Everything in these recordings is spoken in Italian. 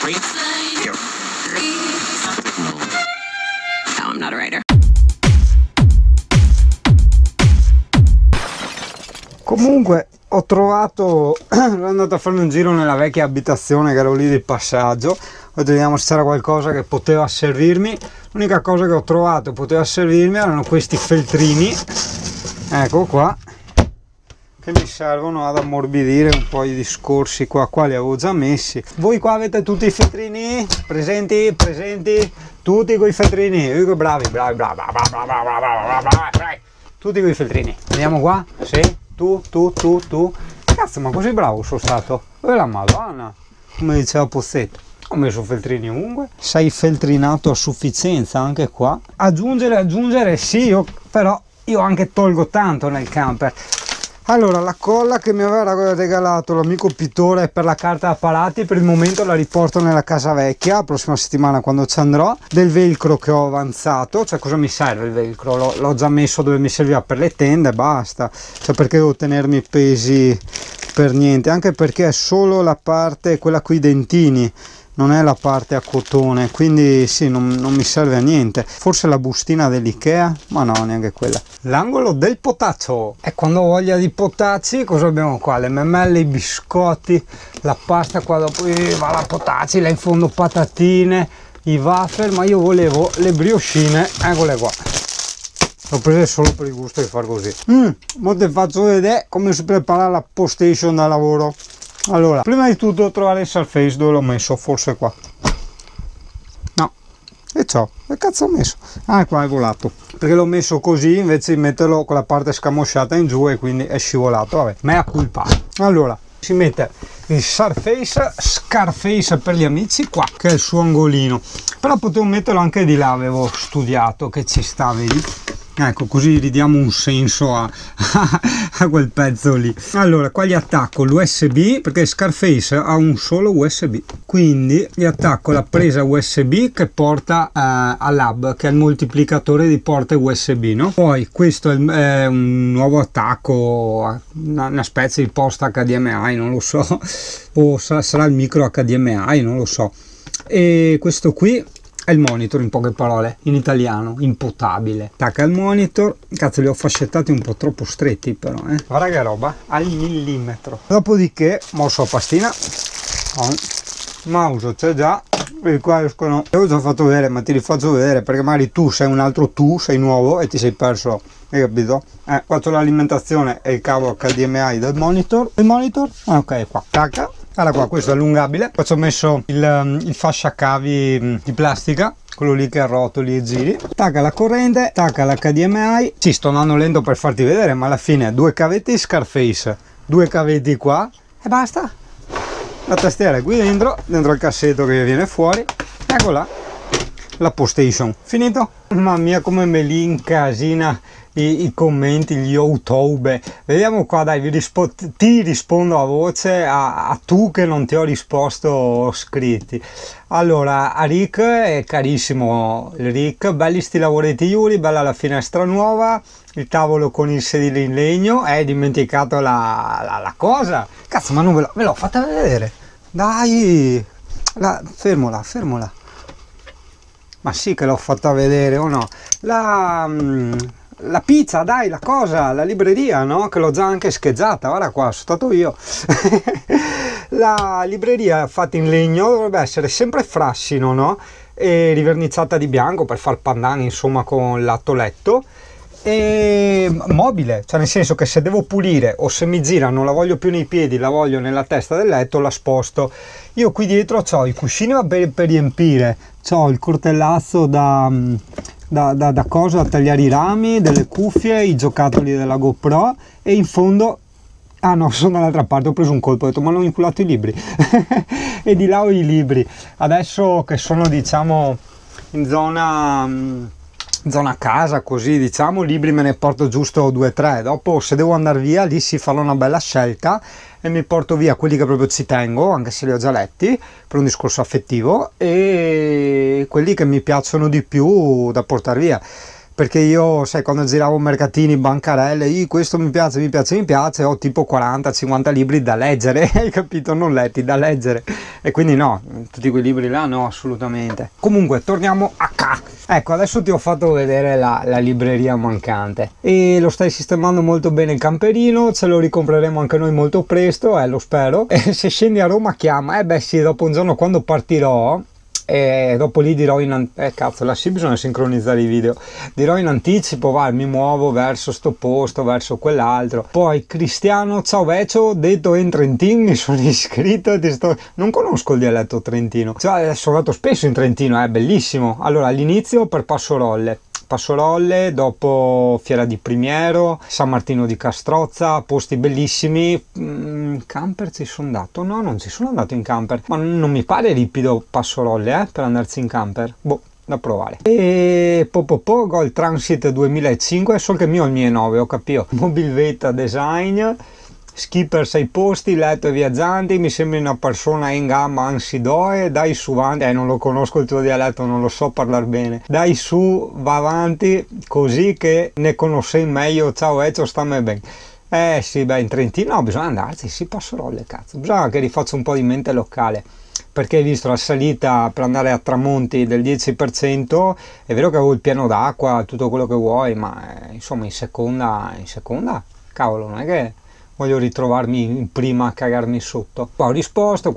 No, I'm not a writer. Comunque ho trovato, ero andato a fare un giro nella vecchia abitazione che ero lì di passaggio, ho detto vediamo se c'era qualcosa che poteva servirmi. L'unica cosa che ho trovato poteva servirmi erano questi feltrini, ecco qua, che mi servono ad ammorbidire un po' i discorsi qua, li avevo già messi. Voi qua avete tutti i feltrini presenti, tutti quei feltrini, bravi, tutti quei feltrini. Vediamo qua, sì, tu. Cazzo, ma così bravo sono stato, e la madonna, come diceva Pozzetto. Ho messo feltrini ovunque, sei feltrinato a sufficienza anche qua. Aggiungere sì, però io anche tolgo tanto nel camper. Allora, la colla che mi aveva regalato l'amico pittore per la carta apparati, per il momento la riporto nella casa vecchia, la prossima settimana quando ci andrò. Del velcro che ho avanzato, cioè cosa mi serve il velcro? L'ho già messo dove mi serviva per le tende e basta, cioè perché devo tenermi pesi per niente, anche perché è solo la parte, quella coi dentini, non è la parte a cotone, quindi sì, non mi serve a niente. Forse la bustina dell'Ikea, ma no, neanche quella. L'angolo del potaccio, e quando ho voglia di potacci cosa abbiamo qua? Le memelle, i biscotti, la pasta, qua dopo va la potacci, là in fondo patatine, i wafer, ma io volevo le brioscine, eccole qua. L'ho prese solo per il gusto di far così. Ora ti faccio vedere come si prepara la PlayStation da lavoro. Allora, prima di tutto trovare il Surface, dove l'ho messo, forse qua. No, e ciò, che cazzo ho messo? Ah, qua è volato, perché l'ho messo così invece di metterlo con la parte scamosciata in giù e quindi è scivolato, vabbè, mea culpa. Allora, si mette il Surface, Scarface per gli amici, qua, che è il suo angolino. Però potevo metterlo anche di là, avevo studiato che ci sta, vedi? Ecco, così ridiamo un senso a quel pezzo lì. Allora, qua gli attacco l'USB, perché Scarface ha un solo USB, quindi gli attacco la presa USB che porta all'hub, che è il moltiplicatore di porte USB, no? Poi questo è un nuovo attacco, una specie di post HDMI, non lo so, o sarà il micro HDMI, non lo so. E questo qui è il monitor, in poche parole, in italiano, impotabile. Attacca il monitor, cazzo li ho fascettati un po' troppo stretti però, guarda che roba, al millimetro. Dopodiché, mosso a pastina, mouse c'è già, e qua escono, io già fatto vedere, ma ti rifaccio vedere perché magari tu sei un altro tu, sei nuovo e ti sei perso, hai capito? Qua c'ho l'alimentazione e il cavo HDMI del monitor, ok, qua, tacca. Allora qua, questo è allungabile, poi ci ho messo il fascia cavi di plastica, quello lì che arrotoli e giri, tacca la corrente, tacca l'HDMI, sì, sto andando lento per farti vedere, ma alla fine due cavetti Scarface, due cavetti qua e basta. La tastiera è qui dentro il cassetto che viene fuori, ecco là, la PlayStation, finito? Mamma mia come me li incasina i commenti, gli YouTube. Vediamo qua, dai, ti rispondo a voce, a tu che non ti ho risposto scritti. Allora, a Rick è carissimo, il Rick, belli sti lavoretti Yuri, bella la finestra nuova, il tavolo con il sedile in legno, hai dimenticato la cosa, cazzo, ma non ve l'ho fatta vedere, dai, fermola, ma sì che l'ho fatta vedere o no, la pizza, dai, la cosa, la libreria, no? Che l'ho già anche scheggiata, guarda qua, sono stato io. La libreria fatta in legno dovrebbe essere sempre frassino, no? E riverniciata di bianco per far pandan, insomma, con l'atto letto. E mobile, cioè nel senso che se devo pulire o se mi gira non la voglio più nei piedi, la voglio nella testa del letto, la sposto. Io qui dietro ho i cuscini per riempire, ho il coltellazzo da cosa, da tagliare i rami, delle cuffie, i giocattoli della GoPro e in fondo, ah no, sono dall'altra parte, ho preso un colpo, ho detto ma non ho inculato i libri e di là ho i libri. Adesso che sono, diciamo, in zona casa, così, diciamo, libri me ne porto giusto 2 o 3, dopo se devo andare via lì si farà una bella scelta e mi porto via quelli che proprio ci tengo, anche se li ho già letti per un discorso affettivo, e quelli che mi piacciono di più da portare via. perché io, sai, quando giravo mercatini, bancarelle, questo mi piace, mi piace, mi piace, ho tipo 40-50 libri da leggere, hai capito? Non letti, da leggere, e quindi no, tutti quei libri là no, assolutamente. Comunque torniamo a qua. Ecco, adesso ti ho fatto vedere la libreria mancante e lo stai sistemando molto bene il camperino, ce lo ricompreremo anche noi molto presto, lo spero. E se scendi a Roma chiama, beh sì, dopo un giorno quando partirò, e dopo lì dirò cazzo, là sì, bisogna sincronizzare i video, dirò in anticipo, va, mi muovo verso sto posto, verso quell'altro. Poi Cristiano, ciao Vecio, detto in Trentino, mi sono iscritto e non conosco il dialetto trentino, cioè, sono andato spesso in Trentino, è bellissimo. Allora, all'inizio per Passorolle, dopo Fiera di Primiero, San Martino di Castrozza, posti bellissimi. Camper ci sono andato? No, non ci sono andato in camper, ma non mi pare ripido Passorolle per andarci in camper, boh, da provare. E Gold Transit 2005, solo che il mio è il 2009, ho capito. Mobilvetta Design, skipper 6 posti, letto e viaggianti, mi sembri una persona in gamma, anzi doe, dai su avanti, non lo conosco il tuo dialetto, non lo so parlare bene, dai su, va avanti, così che ne conosci meglio, ciao Ezio, stammi bene. Sì, beh, in Trentino bisogna andarci, sì, Passorolle, cazzo, bisogna che rifaccia un po' di mente locale, perché hai visto la salita per andare a tramonti del 10%, è vero che avevo il piano d'acqua, tutto quello che vuoi, ma insomma in seconda, cavolo, non è che voglio ritrovarmi in prima a cagarmi sotto. Qua ho risposto,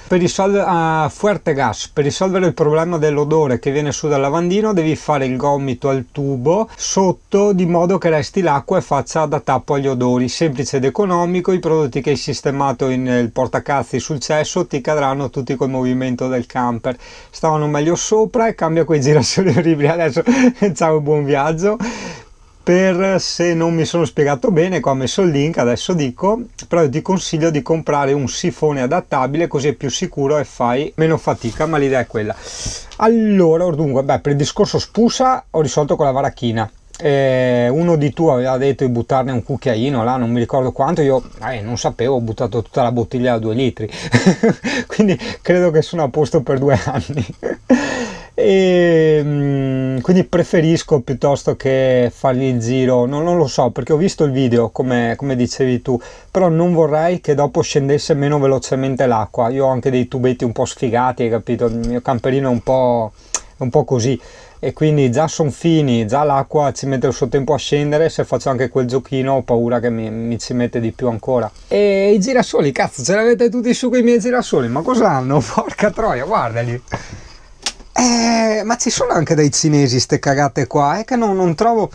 per risolvere Fuertegas, per risolvere il problema dell'odore che viene su dal lavandino devi fare il gomito al tubo sotto di modo che resti l'acqua e faccia da tappo agli odori, semplice ed economico. I prodotti che hai sistemato nel portacazzi sul cesso ti cadranno tutti col movimento del camper, stavano meglio sopra e cambia quei girasoli orribili. Adesso ciao e buon viaggio. Per se non mi sono spiegato bene, qua ho messo il link, adesso dico, però io ti consiglio di comprare un sifone adattabile, così è più sicuro e fai meno fatica, ma l'idea è quella. Allora, dunque, per il discorso spusa ho risolto con la varachina. Uno di tu aveva detto di buttarne un cucchiaino là, non mi ricordo quanto, io non sapevo, ho buttato tutta la bottiglia da 2 litri, quindi credo che sono a posto per 2 anni. E quindi preferisco piuttosto che fargli il giro, non lo so, perché ho visto il video come dicevi tu, però non vorrei che dopo scendesse meno velocemente l'acqua. Io ho anche dei tubetti un po' sfigati, hai capito, il mio camperino è un po' così, e quindi già sono fini, già l'acqua ci mette il suo tempo a scendere, se faccio anche quel giochino ho paura che mi ci mette di più ancora. E i girasoli, cazzo, ce l'avete tutti su con i miei girasoli, ma cosa hanno? Porca troia, guardali! Ma ci sono anche dei cinesi ste cagate qua, è che non trovo,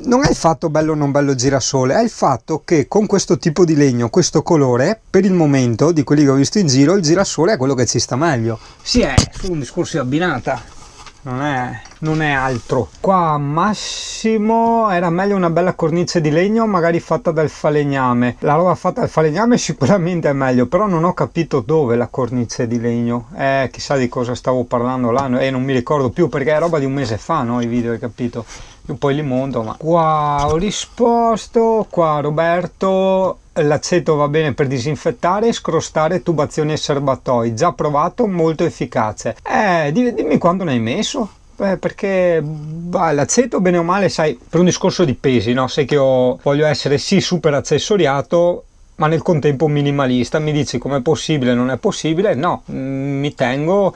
non è il fatto bello o non bello girasole, è il fatto che con questo tipo di legno, questo colore, per il momento di quelli che ho visto in giro, il girasole è quello che ci sta meglio. Sì, è solo un discorso di abbinata, non è altro. Qua Massimo, era meglio una bella cornice di legno magari fatta dal falegname. La roba fatta dal falegname sicuramente è meglio, però non ho capito dove la cornice di legno, chissà di cosa stavo parlando là, non mi ricordo più perché è roba di un mese fa, no, i video, hai capito? Io poi li monto, ma qua ho risposto, qua Roberto, l'aceto va bene per disinfettare, scrostare tubazioni e serbatoi, già provato, molto efficace. Dimmi quando ne hai messo? Perché l'aceto bene o male, sai, per un discorso di pesi, no? Sai che voglio essere sì super accessoriato, ma nel contempo minimalista. Mi dici com'è possibile, non è possibile? No, mi tengo,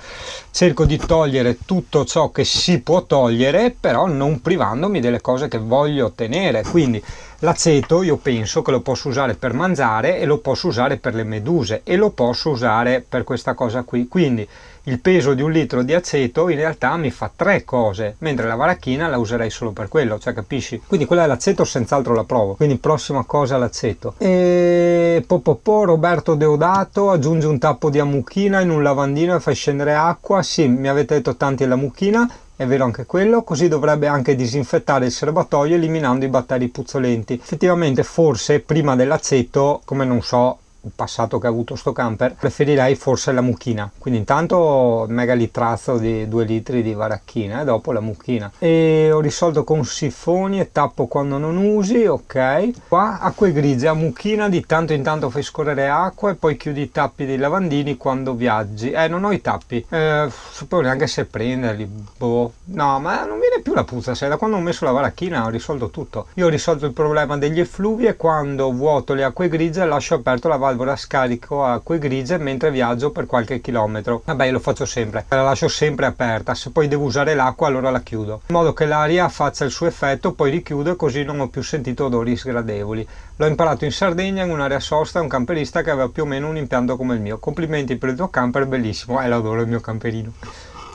cerco di togliere tutto ciò che si può togliere, però non privandomi delle cose che voglio ottenere. Quindi l'aceto io penso che lo posso usare per mangiare e lo posso usare per le meduse e lo posso usare per questa cosa qui. Quindi il peso di 1 litro di aceto in realtà mi fa 3 cose, mentre la varachina la userei solo per quello, cioè, capisci? Quindi quella dell'aceto senz'altro la provo, quindi prossima cosa l'aceto. E Roberto Deodato, aggiungi un tappo di amuchina in un lavandino e fai scendere acqua. Sì, mi avete detto tanti la mucchina, è vero anche quello, così dovrebbe anche disinfettare il serbatoio eliminando i batteri puzzolenti. Effettivamente forse prima dell'aceto, come non so, il passato che ha avuto sto camper, preferirei forse la mucchina. Quindi intanto mega litrazzo di 2 litri di varachina e dopo la mucchina. E ho risolto con sifoni e tappo quando non usi, ok. Qua acque grigie, a mucchina di tanto in tanto fai scorrere acqua e poi chiudi i tappi dei lavandini quando viaggi. Non ho i tappi, sapevo neanche se prenderli, boh. No, ma non viene più la puzza, da quando ho messo la varachina ho risolto tutto. Io ho risolto il problema degli effluvi e quando vuoto le acque grigie lascio aperto la valvola scarico acque grigie mentre viaggio per qualche chilometro. Vabbè, io lo faccio sempre, la lascio sempre aperta, se poi devo usare l'acqua allora la chiudo, in modo che l'aria faccia il suo effetto, poi richiudo e così non ho più sentito odori sgradevoli. L'ho imparato in Sardegna in un'area sosta, un camperista che aveva più o meno un impianto come il mio. Complimenti per il tuo camper, bellissimo, l'adoro il mio camperino.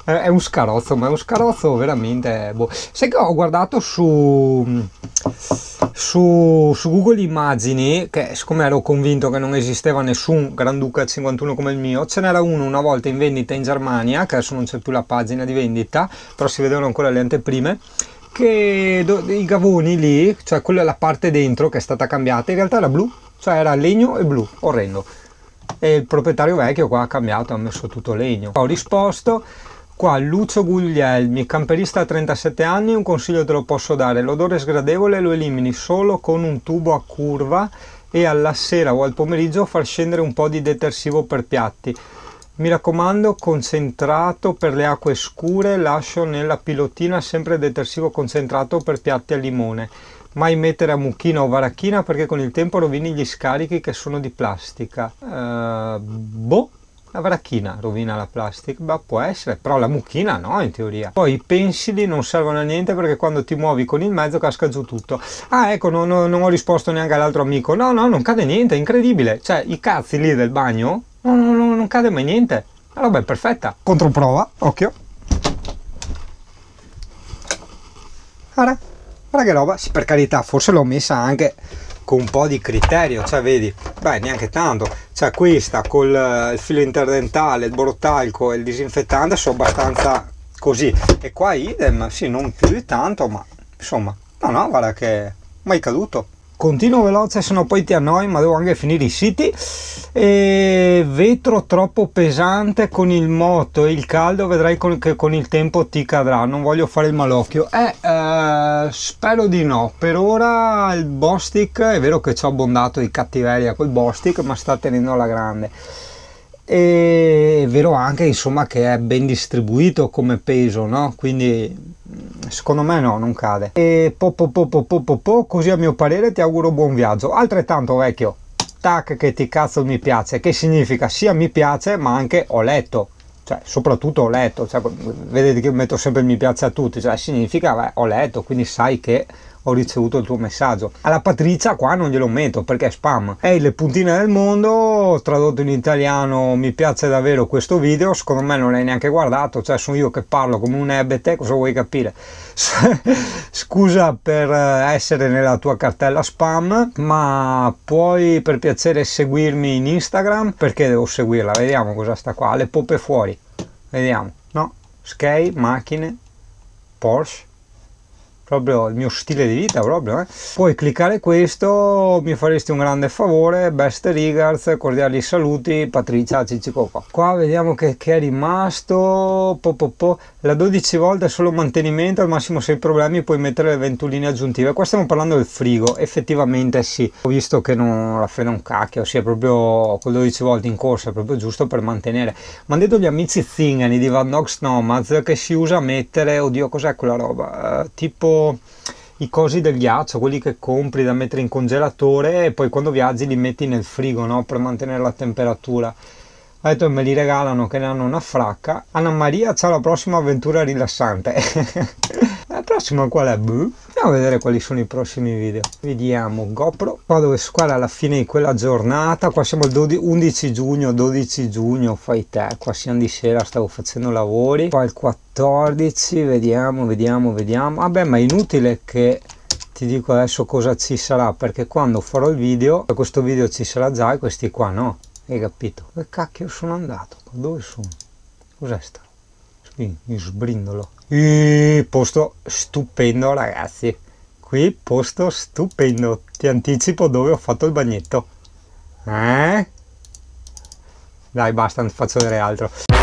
È un scarozzo, ma è un scarozzo veramente, boh. Sai che ho guardato su Google Immagini, che siccome ero convinto che non esisteva nessun Granduca 51 come il mio, ce n'era uno una volta in vendita in Germania, che adesso non c'è più la pagina di vendita, però si vedevano ancora le anteprime, che i gavoni lì, cioè quella è la parte dentro che è stata cambiata, in realtà era blu, cioè era legno e blu, orrendo. E il proprietario vecchio qua ha cambiato, ha messo tutto legno. Ho risposto: qua Lucio Guglielmi, camperista a 37 anni, un consiglio te lo posso dare: l'odore sgradevole lo elimini solo con un tubo a curva e alla sera o al pomeriggio far scendere un po' di detersivo per piatti. Mi raccomando, concentrato per le acque scure, lascio nella pilotina sempre detersivo concentrato per piatti al limone. Mai mettere a mucchina o varachina perché con il tempo rovini gli scarichi che sono di plastica. Boh. La varachina rovina la plastica, beh, può essere, però la mucchina no, in teoria. Poi i pensili non servono a niente perché quando ti muovi con il mezzo casca giù tutto. Ah, ecco, non ho risposto neanche all'altro amico. No, non cade niente, è incredibile. Cioè, i cazzi lì del bagno, non cade mai niente. La roba è perfetta. Controprova, occhio. Guarda che roba. Sì, per carità, forse l'ho messa anche con un po' di criterio, cioè vedi, beh, neanche tanto, cioè questa col il filo interdentale, il borotalco e il disinfettante sono abbastanza così, e qua idem, sì, non più di tanto, ma insomma, no, guarda che mai caduto. Continuo veloce, sennò poi ti annoi, ma devo anche finire i siti. E vetro troppo pesante con il moto e il caldo, vedrai che con il tempo ti cadrà. Non voglio fare il malocchio. Spero di no. Per ora il Bostik, è vero che ci ho abbondato di cattiveria col Bostik, ma sta tenendo alla grande. E è vero anche, insomma, che è ben distribuito come peso, no? Quindi secondo me no, non cade. E così a mio parere ti auguro buon viaggio. Altrettanto, vecchio, tac, che ti cazzo il mi piace, che significa sia mi piace ma anche ho letto, cioè soprattutto ho letto, cioè, vedete che metto sempre il mi piace a tutti, cioè significa beh, ho letto, quindi sai che ho ricevuto il tuo messaggio. Alla Patrizia qua non glielo metto perché è spam. Ehi, le puntine del mondo, tradotto in italiano, mi piace davvero questo video, secondo me non l'hai neanche guardato, cioè sono io che parlo come un ebete, cosa vuoi capire? Scusa per essere nella tua cartella spam, ma puoi per piacere seguirmi in Instagram, perché devo seguirla, vediamo cosa sta qua, le poppe fuori, vediamo, no? Sky, macchine, Porsche, proprio il mio stile di vita proprio, Puoi cliccare questo, mi faresti un grande favore. Best regards, cordiali saluti, Patrizia Ciccicoco. Qua vediamo che è rimasto la 12 volte solo mantenimento, al massimo se hai problemi puoi mettere le ventoline aggiuntive. Qua stiamo parlando del frigo, effettivamente sì, ho visto che non la frega un cacchio, sì, è proprio con 12 volte in corsa, è proprio giusto per mantenere. Mi hanno detto gli amici zingani di Van Nox Nomads che si usa a mettere, oddio cos'è quella roba, tipo i cosi del ghiaccio, quelli che compri da mettere in congelatore e poi quando viaggi li metti nel frigo, no? Per mantenere la temperatura. Ha detto me li regalano, che ne hanno una fracca. Anna Maria, ciao, alla prossima avventura rilassante. La prossima qual è? Andiamo a vedere quali sono i prossimi video. Vediamo GoPro, qua dove squadra alla fine di quella giornata. Qua siamo il 11 giugno, 12 giugno, fai te. Qua siamo di sera, stavo facendo lavori. Poi il 14, vediamo. Vabbè, ma è inutile che ti dico adesso cosa ci sarà, perché quando farò il video, questo video ci sarà già e questi qua no. Hai capito? Dove cacchio sono andato? Dove sono? Cos'è sta? Qui, mi sbrindolo. Posto stupendo, ragazzi. Qui posto stupendo. Ti anticipo dove ho fatto il bagnetto. Dai, basta, non ti faccio vedere altro.